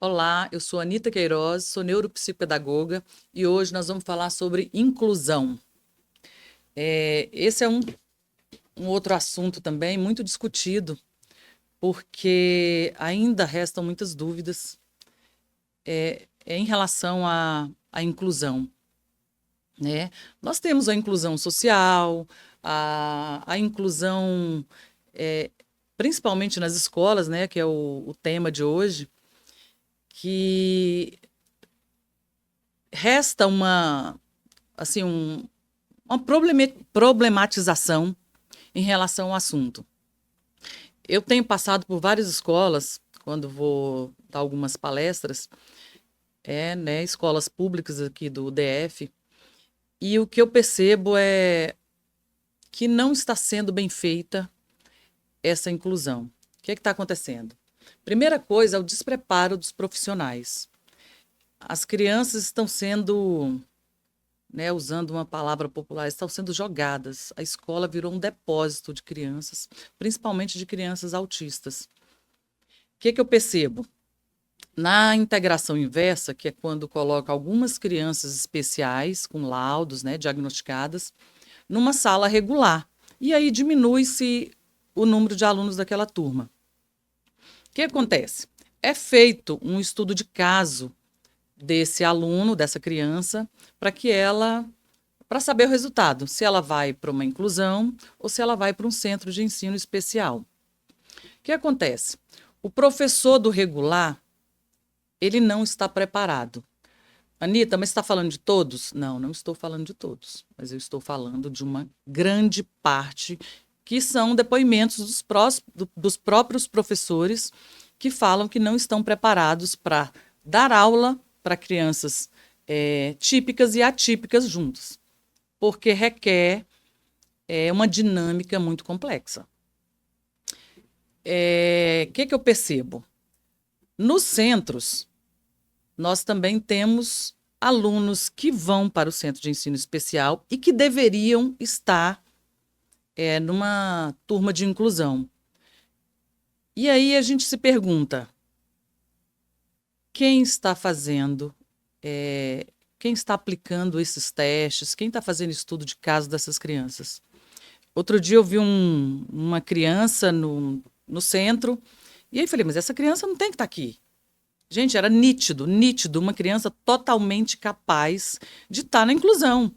Olá, eu sou Anita Queiroz, sou neuropsicopedagoga e hoje nós vamos falar sobre inclusão. Esse é um outro assunto também muito discutido, porque ainda restam muitas dúvidas em relação à inclusão, né? Nós temos a inclusão social, a inclusão, é, principalmente nas escolas, né, que é o tema de hoje, que resta assim, uma problematização em relação ao assunto. Eu tenho passado por várias escolas, quando vou dar algumas palestras, né, escolas públicas aqui do DF, e o que eu percebo é que não está sendo bem feita essa inclusão. O que está acontecendo? Primeira coisa é o despreparo dos profissionais. As crianças estão sendo, né, usando uma palavra popular, estão sendo jogadas. A escola virou um depósito de crianças, principalmente de crianças autistas. O que eu percebo? Na integração inversa, que é quando coloca algumas crianças especiais, com laudos, né, diagnosticadas, numa sala regular. E aí diminui-se o número de alunos daquela turma. O que acontece? É feito um estudo de caso desse aluno, dessa criança, para saber o resultado, se ela vai para uma inclusão ou se ela vai para um centro de ensino especial. O que acontece? O professor do regular, ele não está preparado. Anita, mas você está falando de todos? Não, não estou falando de todos, mas eu estou falando de uma grande parte que são depoimentos dos próprios professores que falam que não estão preparados para dar aula para crianças típicas e atípicas juntos, porque requer uma dinâmica muito complexa. Que eu percebo? Nos centros, nós também temos alunos que vão para o centro de ensino especial e que deveriam estar numa turma de inclusão. E aí a gente se pergunta, quem está fazendo, quem está aplicando esses testes, quem está fazendo estudo de caso dessas crianças? Outro dia eu vi uma criança no centro, e aí falei, mas essa criança não tem que estar aqui. Gente, era nítido, nítido, uma criança totalmente capaz de estar na inclusão.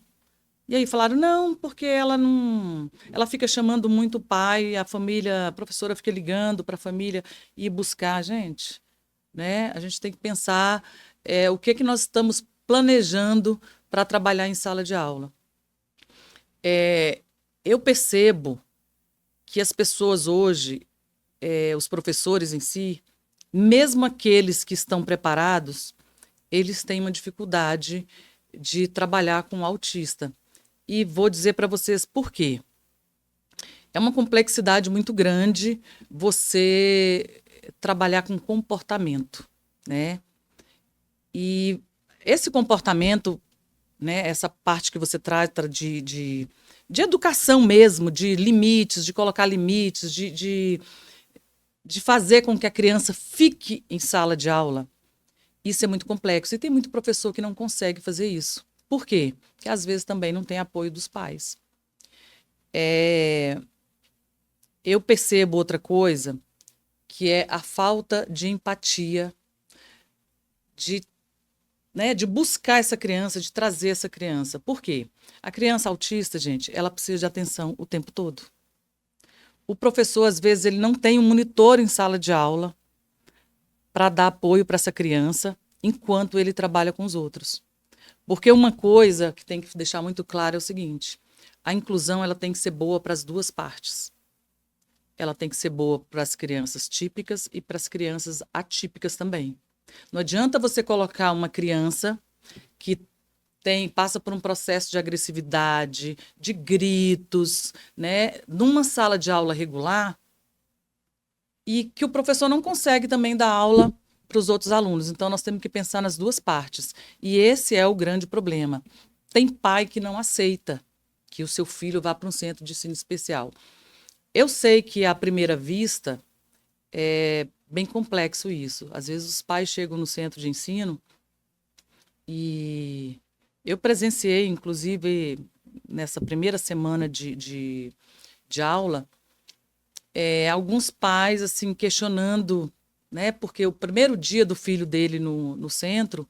E aí falaram, não, porque ela não. Ela fica chamando muito o pai, a família, a professora fica ligando para a família ir buscar. Gente, né? A gente tem que pensar o que nós estamos planejando para trabalhar em sala de aula. Eu percebo que as pessoas hoje, os professores em si, mesmo aqueles que estão preparados, eles têm uma dificuldade de trabalhar com o autista. E vou dizer para vocês por quê. É uma complexidade muito grande você trabalhar com comportamento, né? E esse comportamento, né, essa parte que você trata de educação mesmo, de limites, de colocar limites, de fazer com que a criança fique em sala de aula, isso é muito complexo. E tem muito professor que não consegue fazer isso. Por quê? Porque às vezes também não tem apoio dos pais. Eu percebo outra coisa, que é a falta de empatia, de buscar essa criança, de trazer essa criança. Por quê? A criança autista, gente, ela precisa de atenção o tempo todo. O professor, às vezes, ele não tem um monitor em sala de aula para dar apoio para essa criança enquanto ele trabalha com os outros. Porque uma coisa que tem que deixar muito claro é o seguinte, a inclusão ela tem que ser boa para as duas partes. Ela tem que ser boa para as crianças típicas e para as crianças atípicas também. Não adianta você colocar uma criança que passa por um processo de agressividade, de gritos, né, numa sala de aula regular e que o professor não consegue também dar aula para os outros alunos. Então, nós temos que pensar nas duas partes. E esse é o grande problema. Tem pai que não aceita que o seu filho vá para um centro de ensino especial. Eu sei que, à primeira vista, bem complexo isso. Às vezes os pais chegam no centro de ensino e eu presenciei, inclusive, nessa primeira semana de aula, alguns pais assim questionando, né? Porque o primeiro dia do filho dele no centro,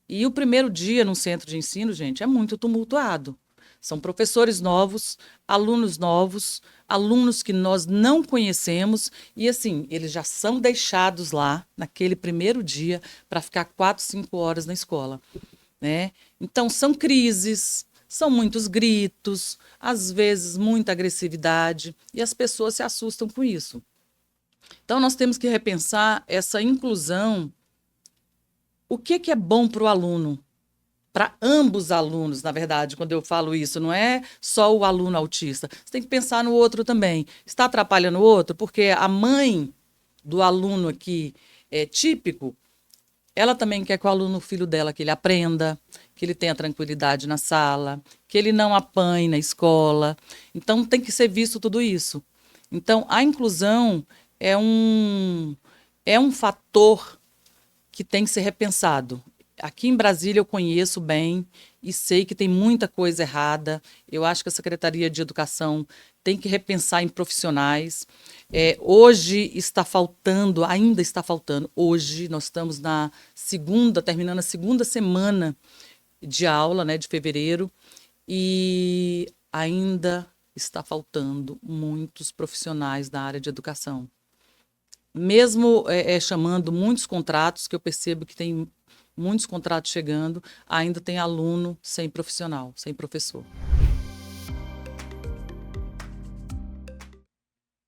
e o primeiro dia no centro de ensino, gente, é muito tumultuado. São professores novos, alunos que nós não conhecemos, e assim, eles já são deixados lá naquele primeiro dia para ficar 4, 5 horas na escola, né? Então, são crises, são muitos gritos, às vezes muita agressividade, e as pessoas se assustam com isso. Então, nós temos que repensar essa inclusão. O que é bom para o aluno? Para ambos os alunos, na verdade, quando eu falo isso, não é só o aluno autista. Você tem que pensar no outro também. Está atrapalhando o outro? Porque a mãe do aluno aqui é típico, ela também quer que o aluno, o filho dela, que ele aprenda, que ele tenha tranquilidade na sala, que ele não apanhe na escola. Então, tem que ser visto tudo isso. Então, a inclusão é um fator que tem que ser repensado. Aqui em Brasília eu conheço bem e sei que tem muita coisa errada. Eu acho que a Secretaria de Educação tem que repensar em profissionais. Hoje está faltando, ainda está faltando. Hoje nós estamos terminando a segunda semana de aula, né, de fevereiro, e ainda está faltando muitos profissionais da área de educação. Mesmo chamando muitos contratos, que eu percebo que tem muitos contratos chegando, ainda tem aluno sem profissional, sem professor.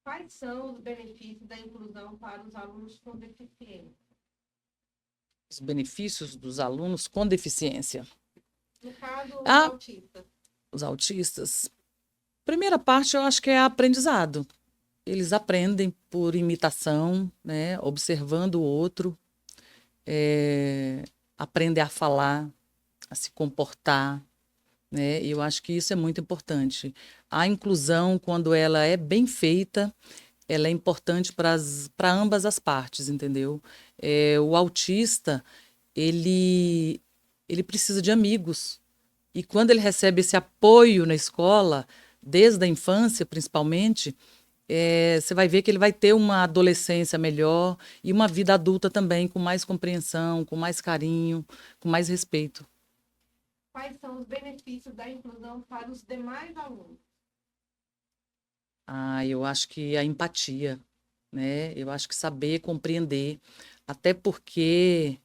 Quais são os benefícios da inclusão para os alunos com deficiência? Os benefícios dos alunos com deficiência. No caso, os autistas. Os autistas. Primeira parte, eu acho que é aprendizado. Eles aprendem por imitação, né? Observando o outro, aprendem a falar, a se comportar, né? E eu acho que isso é muito importante. A inclusão, quando ela é bem feita, ela é importante para ambas as partes, entendeu? O autista, ele precisa de amigos. E quando ele recebe esse apoio na escola, desde a infância principalmente, você vai ver que ele vai ter uma adolescência melhor e uma vida adulta também, com mais compreensão, com mais carinho, com mais respeito. Quais são os benefícios da inclusão para os demais alunos? Eu acho que a empatia, né? Eu acho que saber compreender, até porque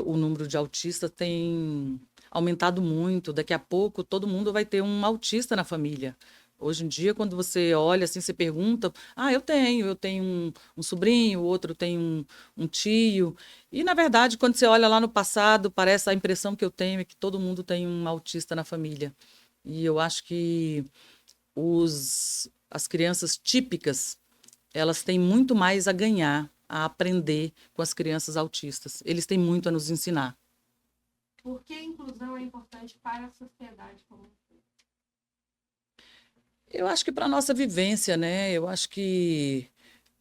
o número de autistas tem aumentado muito. Daqui a pouco todo mundo vai ter um autista na família. Hoje em dia, quando você olha assim, você pergunta, eu tenho um sobrinho, o outro tem um tio. E, na verdade, quando você olha lá no passado, parece a impressão que eu tenho é que todo mundo tem um autista na família. E eu acho que as crianças típicas, elas têm muito mais a ganhar, a aprender com as crianças autistas. Eles têm muito a nos ensinar. Por que a inclusão é importante para a sociedade como um todo? Eu acho que para a nossa vivência, né? Eu acho que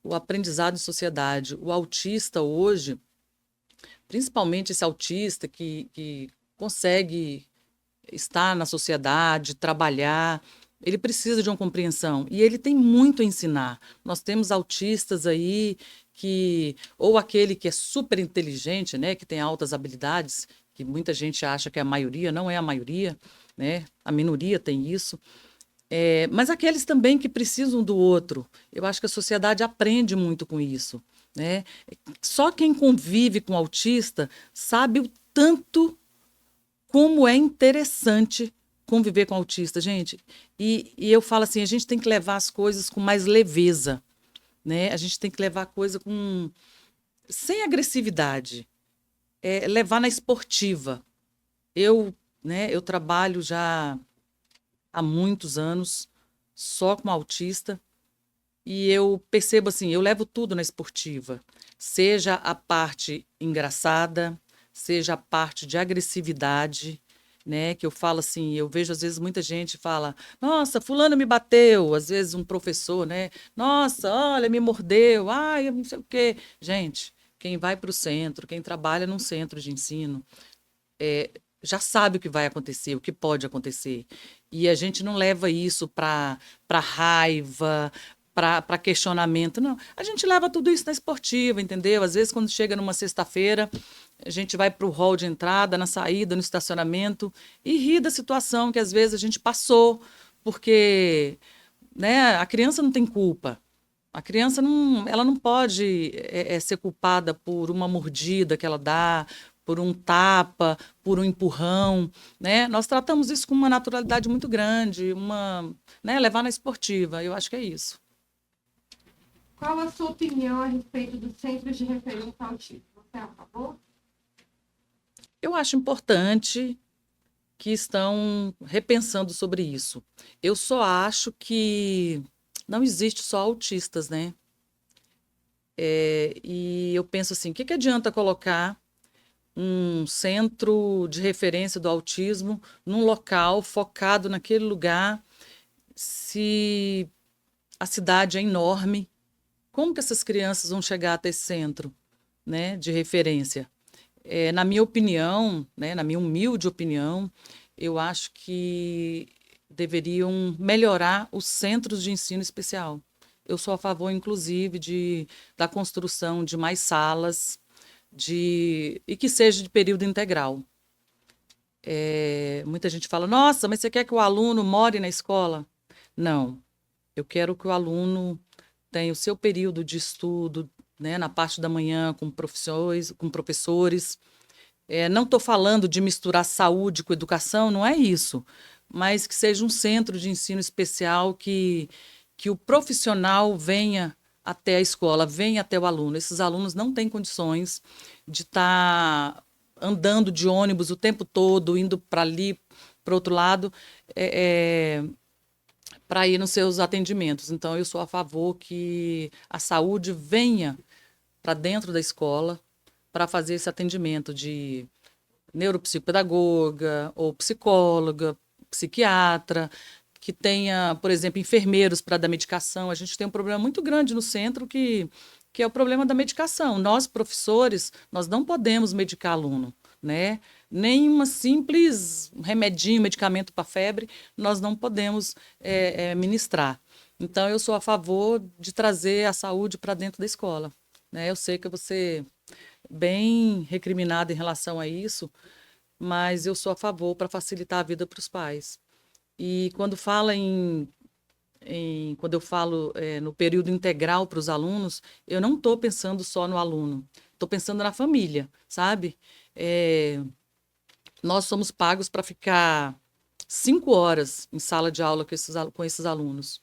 o aprendizado em sociedade, o autista hoje, principalmente esse autista que consegue estar na sociedade, trabalhar, ele precisa de uma compreensão e ele tem muito a ensinar. Nós temos autistas aí ou aquele que é super inteligente, né, que tem altas habilidades, que muita gente acha que é a maioria, não é a maioria, né? A minoria tem isso. Mas aqueles também que precisam do outro, eu acho que a sociedade aprende muito com isso, né? Só quem convive com autista sabe o tanto como é interessante conviver com autista, gente. E eu falo assim, a gente tem que levar as coisas com mais leveza, né? A gente tem que levar a coisa sem agressividade, levar na esportiva. Eu trabalho já há muitos anos só com autista e eu percebo assim, eu levo tudo na esportiva, seja a parte engraçada, seja a parte de agressividade. né? Que eu falo assim, eu vejo às vezes muita gente fala, nossa, fulano me bateu, às vezes um professor, né? Nossa, olha, me mordeu, ai, eu não sei o quê. Gente, quem vai para o centro, quem trabalha num centro de ensino, já sabe o que vai acontecer, o que pode acontecer. E a gente não leva isso para raiva, para questionamento, não. A gente leva tudo isso na esportiva, entendeu? Às vezes, quando chega numa sexta-feira, a gente vai para o hall de entrada, na saída, no estacionamento, e ri da situação que às vezes a gente passou, porque, né, a criança não tem culpa. A criança não, ela não pode ser culpada por uma mordida que ela dá, por um tapa, por um empurrão, né? Nós tratamos isso com uma naturalidade muito grande, né, levar na esportiva. Eu acho que é isso. Qual a sua opinião a respeito dos centros de referência autismo? Você é a favor? Eu acho importante que estão repensando sobre isso. Eu só acho que não existe só autistas, né? E eu penso assim, o que adianta colocar um centro de referência do autismo num local focado naquele lugar, se a cidade é enorme? Como que essas crianças vão chegar até esse centro, né, de referência? Na minha opinião, né, na minha humilde opinião, eu acho que deveriam melhorar os centros de ensino especial. Eu sou a favor, inclusive, da construção de mais salas, e que seja de período integral. Muita gente fala, nossa, mas você quer que o aluno more na escola? Não, eu quero que o aluno tenha o seu período de estudo, né, na parte da manhã com professores. Não estou falando de misturar saúde com educação, não é isso, mas que seja um centro de ensino especial que o profissional venha até a escola, venha até o aluno. Esses alunos não têm condições de estar andando de ônibus o tempo todo, indo para ali, para outro lado, para ir nos seus atendimentos. Então, eu sou a favor que a saúde venha para dentro da escola para fazer esse atendimento de neuropsicopedagoga ou psicóloga, psiquiatra, que tenha, por exemplo, enfermeiros para dar medicação. A gente tem um problema muito grande no centro que é o problema da medicação. Nós, professores, nós não podemos medicar aluno, né? Nem uma simples remedinho, medicamento para febre, nós não podemos ministrar. Então, eu sou a favor de trazer a saúde para dentro da escola, né? Eu sei que você bem recriminada em relação a isso, mas eu sou a favor para facilitar a vida para os pais. E quando eu falo no período integral para os alunos, eu não estou pensando só no aluno, estou pensando na família, sabe? Nós somos pagos para ficar 5 horas em sala de aula com esses alunos.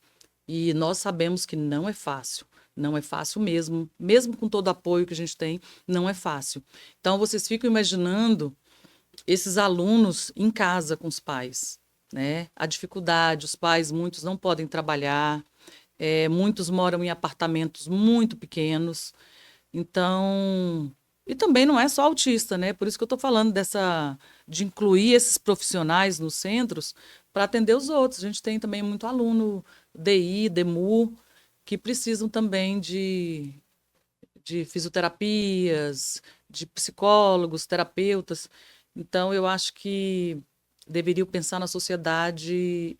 E nós sabemos que não é fácil. Não é fácil mesmo, mesmo com todo o apoio que a gente tem, não é fácil. Então, vocês ficam imaginando esses alunos em casa com os pais, né? A dificuldade, os pais, muitos não podem trabalhar, muitos moram em apartamentos muito pequenos. Então, e também não é só autista, né? Por isso que eu estou falando de incluir esses profissionais nos centros para atender os outros. A gente tem também muito aluno DI, DEMU, que precisam também de fisioterapias, de psicólogos, terapeutas. Então, eu acho que deveriam pensar na sociedade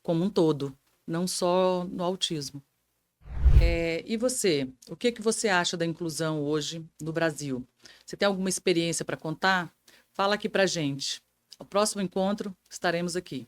como um todo, não só no autismo. E você, o que você acha da inclusão hoje no Brasil? Você tem alguma experiência para contar? Fala aqui para gente. Ao próximo encontro, estaremos aqui.